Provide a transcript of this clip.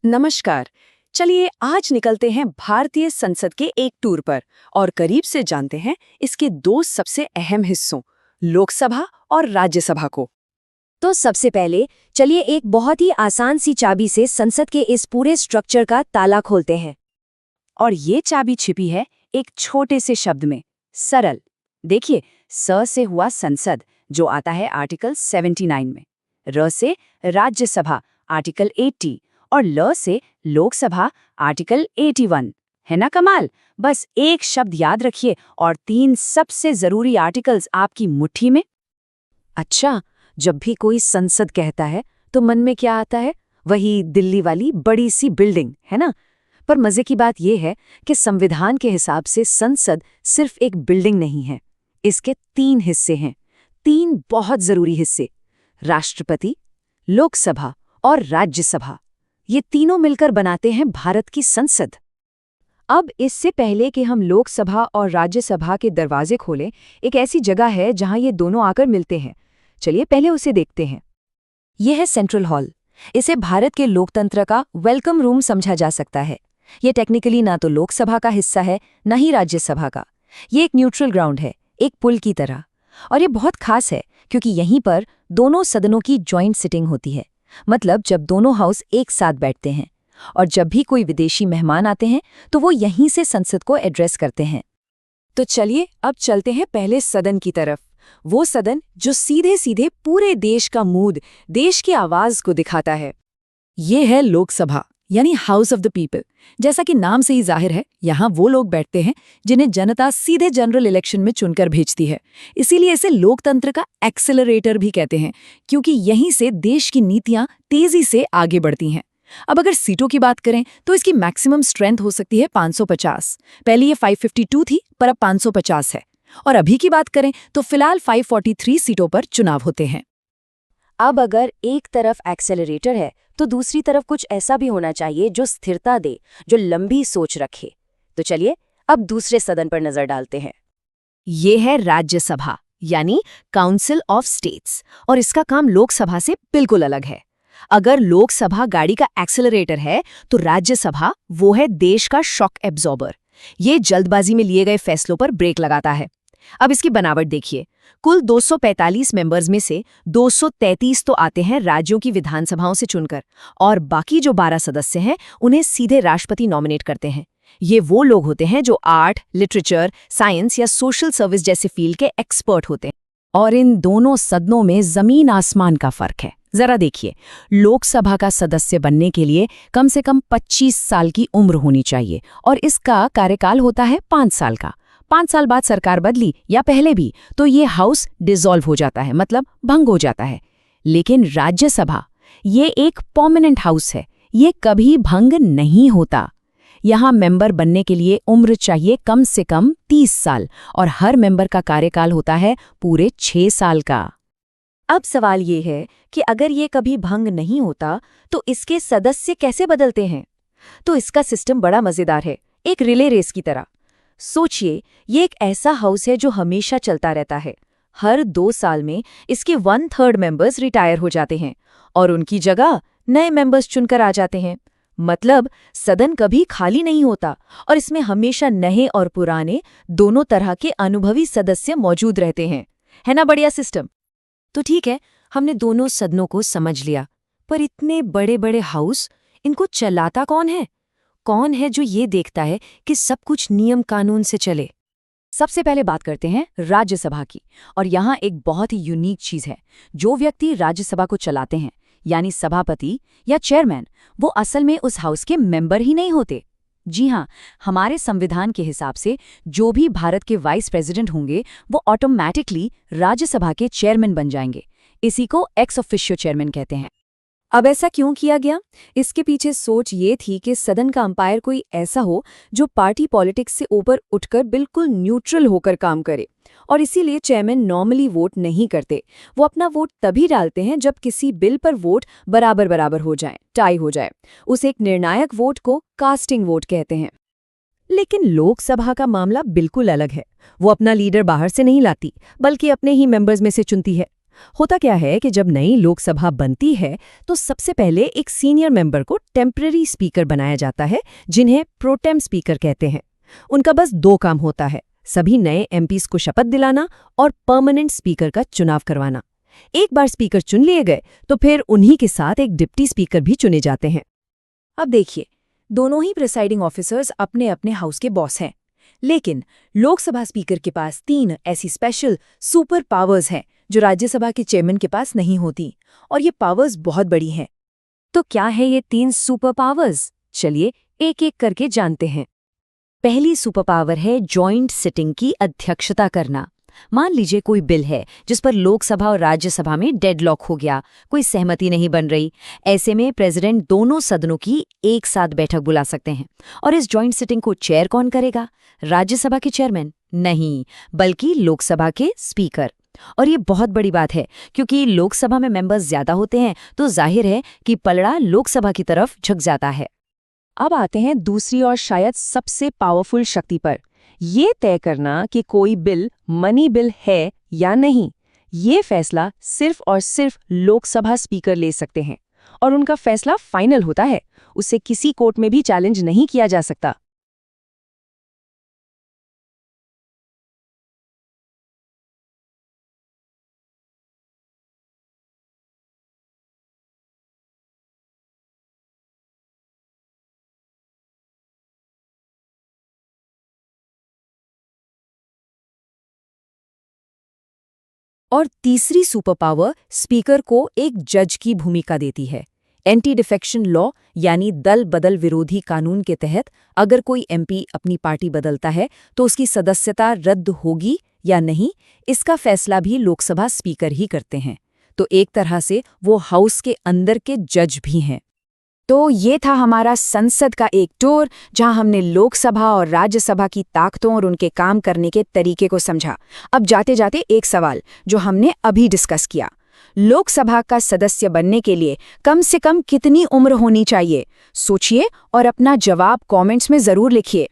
नमस्कार। चलिए आज निकलते हैं भारतीय संसद के एक टूर पर और करीब से जानते हैं इसके दो सबसे अहम हिस्सों, लोकसभा और राज्यसभा को। तो सबसे पहले चलिए एक बहुत ही आसान सी चाबी से संसद के इस पूरे स्ट्रक्चर का ताला खोलते हैं। और ये चाबी छिपी है एक छोटे से शब्द में, सरल। देखिए, स से हुआ संसद जो आता है आर्टिकल 79 में, र से राज्यसभा आर्टिकल 80 और ल से लोकसभा आर्टिकल 81। है ना कमाल? बस एक शब्द याद रखिए और तीन सबसे जरूरी आर्टिकल्स आपकी मुट्ठी में। अच्छा, जब भी कोई संसद कहता है तो मन में क्या आता है? वही दिल्ली वाली बड़ी सी बिल्डिंग, है ना? पर मजे की बात यह है कि संविधान के हिसाब से संसद सिर्फ एक बिल्डिंग नहीं है। इसके तीन हिस्से हैं, तीन बहुत जरूरी हिस्से, राष्ट्रपति, लोकसभा और राज्यसभा। ये तीनों मिलकर बनाते हैं भारत की संसद। अब इससे पहले कि हम लोकसभा और राज्यसभा के दरवाजे खोलें, एक ऐसी जगह है जहां ये दोनों आकर मिलते हैं। चलिए पहले उसे देखते हैं। यह है सेंट्रल हॉल। इसे भारत के लोकतंत्र का वेलकम रूम समझा जा सकता है। ये टेक्निकली ना तो लोकसभा का हिस्सा है, ना ही राज्यसभा का। ये एक न्यूट्रल ग्राउंड है, एक पुल की तरह। और ये बहुत खास है क्योंकि यहीं पर दोनों सदनों की जॉइंट सिटिंग होती है। मतलब जब दोनों हाउस एक साथ बैठते हैं और जब भी कोई विदेशी मेहमान आते हैं तो वो यहीं से संसद को एड्रेस करते हैं। तो चलिए अब चलते हैं पहले सदन की तरफ। वो सदन जो सीधे सीधे पूरे देश का मूड, देश की आवाज को दिखाता है। ये है लोकसभा, यानी हाउस ऑफ द पीपल। जैसा कि नाम से ही जाहिर है, यहाँ वो लोग बैठते हैं जिन्हें जनता सीधे जनरल इलेक्शन में चुनकर भेजती है। इसीलिए इसे लोकतंत्र का एक्सेलरेटर भी कहते हैं, क्योंकि यहीं से देश की नीतियां तेजी से आगे बढ़ती हैं। अब अगर सीटों की बात करें तो इसकी मैक्सिमम स्ट्रेंथ हो सकती है 550। पहले ये 552 थी, पर अब 550 है। और अभी की बात करें तो फिलहाल 543 सीटों पर चुनाव होते हैं। अब अगर एक तरफ एक्सेलरेटर है तो दूसरी तरफ कुछ ऐसा भी होना चाहिए जो स्थिरता दे, जो लंबी सोच रखे। तो चलिए अब दूसरे सदन पर नजर डालते हैं। ये है राज्यसभा, यानी काउंसिल ऑफ स्टेट्स, और इसका काम लोकसभा से बिल्कुल अलग है। अगर लोकसभा गाड़ी का एक्सेलरेटर है तो राज्यसभा वो है देश का शॉक एब्जॉर्बर। ये जल्दबाजी में लिए गए फैसलों पर ब्रेक लगाता है। अब इसकी बनावट देखिए, कुल 245 मेंबर्स में से 233 तो आते हैं राज्यों की विधानसभाओं से चुनकर, और बाकी जो 12 सदस्य हैं उन्हें सीधे राष्ट्रपति नॉमिनेट करते हैं। ये वो लोग होते हैं जो आर्ट, लिटरेचर, साइंस या सोशल सर्विस जैसे फील्ड के एक्सपर्ट होते हैं। और इन दोनों सदनों में जमीन आसमान का फर्क है। जरा देखिए, लोकसभा का सदस्य बनने के लिए कम से कम 25 साल की उम्र होनी चाहिए और इसका कार्यकाल होता है 5 साल का। 5 साल बाद सरकार बदली या पहले भी तो ये हाउस डिसॉल्व हो जाता है, मतलब भंग हो जाता है। लेकिन राज्यसभा ये एक परमानेंट हाउस है, ये कभी भंग नहीं होता। यहाँ मेंबर बनने के लिए उम्र चाहिए कम से कम 30 साल और हर मेंबर का कार्यकाल होता है पूरे 6 साल का। अब सवाल ये है कि अगर ये कभी भंग नहीं होता तो इसके सदस्य कैसे बदलते हैं? तो इसका सिस्टम बड़ा मजेदार है, एक रिले रेस की तरह। सोचिए, ये एक ऐसा हाउस है जो हमेशा चलता रहता है। हर 2 साल में इसके 1/3 मेंबर्स रिटायर हो जाते हैं और उनकी जगह नए मेंबर्स चुनकर आ जाते हैं। मतलब सदन कभी खाली नहीं होता और इसमें हमेशा नए और पुराने दोनों तरह के अनुभवी सदस्य मौजूद रहते हैं। है ना बढ़िया सिस्टम? तो ठीक है, हमने दोनों सदनों को समझ लिया, पर इतने बड़े बड़े हाउस, इनको चलाता कौन है? कौन है जो ये देखता है कि सब कुछ नियम कानून से चले? सबसे पहले बात करते हैं राज्यसभा की। और यहाँ एक बहुत ही यूनिक चीज है। जो व्यक्ति राज्यसभा को चलाते हैं, यानी सभापति या चेयरमैन, वो असल में उस हाउस के मेंबर ही नहीं होते। जी हाँ, हमारे संविधान के हिसाब से जो भी भारत के वाइस प्रेसिडेंट होंगे वो ऑटोमैटिकली राज्यसभा के चेयरमैन बन जाएंगे। इसी को एक्स ऑफिशियो चेयरमैन कहते हैं। अब ऐसा क्यों किया गया? इसके पीछे सोच ये थी कि सदन का अंपायर कोई ऐसा हो जो पार्टी पॉलिटिक्स से ऊपर उठकर बिल्कुल न्यूट्रल होकर काम करे। और इसीलिए चेयरमैन नॉर्मली वोट नहीं करते। वो अपना वोट तभी डालते हैं जब किसी बिल पर वोट बराबर बराबर हो जाए, टाई हो जाए। उस एक निर्णायक वोट को कास्टिंग वोट कहते हैं। लेकिन लोकसभा का मामला बिल्कुल अलग है। वो अपना लीडर बाहर से नहीं लाती, बल्कि अपने ही मेंबर्स में से चुनती है। होता क्या है कि जब नई लोकसभा बनती है तो सबसे पहले एक सीनियर मेंबर को टेम्पररी स्पीकर बनाया जाता है, जिन्हें प्रोटेम स्पीकर कहते हैं। उनका बस 2 काम होता है, सभी नए एमपीज को शपथ दिलाना और परमानेंट स्पीकर का चुनाव करवाना। एक बार स्पीकर चुन लिए गए तो फिर उन्हीं के साथ एक डिप्टी स्पीकर भी चुने जाते हैं। अब देखिए, दोनों ही प्रिसाइडिंग ऑफिसर्स अपने अपने हाउस के बॉस हैं, लेकिन लोकसभा स्पीकर के पास 3 ऐसी स्पेशल सुपर पावर्स हैं जो राज्यसभा के चेयरमैन के पास नहीं होती, और ये पावर्स बहुत बड़ी हैं। तो क्या है ये 3 सुपर पावर्स? चलिए एक एक करके जानते हैं। पहली सुपर पावर है जॉइंट सिटिंग की अध्यक्षता करना। मान लीजिए कोई बिल है जिस पर लोकसभा और राज्यसभा में डेडलॉक हो गया, कोई सहमति नहीं बन रही। ऐसे में प्रेसिडेंट दोनों सदनों की एक साथ बैठक बुला सकते हैं। और इस जॉइंट सिटिंग को चेयर कौन करेगा? राज्यसभा के चेयरमैन नहीं, बल्कि लोकसभा के स्पीकर। और ये बहुत बड़ी बात है, क्योंकि लोकसभा में मेंबर्स ज्यादा होते हैं तो जाहिर है कि पलड़ा लोकसभा की तरफ झुक जाता है। अब आते हैं दूसरी और शायद सबसे पावरफुल शक्ति पर, ये तय करना कि कोई बिल मनी बिल है या नहीं। ये फैसला सिर्फ और सिर्फ लोकसभा स्पीकर ले सकते हैं, और उनका फैसला फाइनल होता है। उसे किसी कोर्ट में भी चैलेंज नहीं किया जा सकता। और तीसरी सुपर पावर स्पीकर को एक जज की भूमिका देती है। एंटी डिफेक्शन लॉ यानी दल बदल विरोधी कानून के तहत अगर कोई एमपी अपनी पार्टी बदलता है तो उसकी सदस्यता रद्द होगी या नहीं, इसका फैसला भी लोकसभा स्पीकर ही करते हैं। तो एक तरह से वो हाउस के अंदर के जज भी हैं। तो ये था हमारा संसद का एक टूर, जहां हमने लोकसभा और राज्यसभा की ताकतों और उनके काम करने के तरीके को समझा। अब जाते जाते एक सवाल जो हमने अभी डिस्कस किया, लोकसभा का सदस्य बनने के लिए कम से कम कितनी उम्र होनी चाहिए? सोचिए और अपना जवाब कमेंट्स में जरूर लिखिए।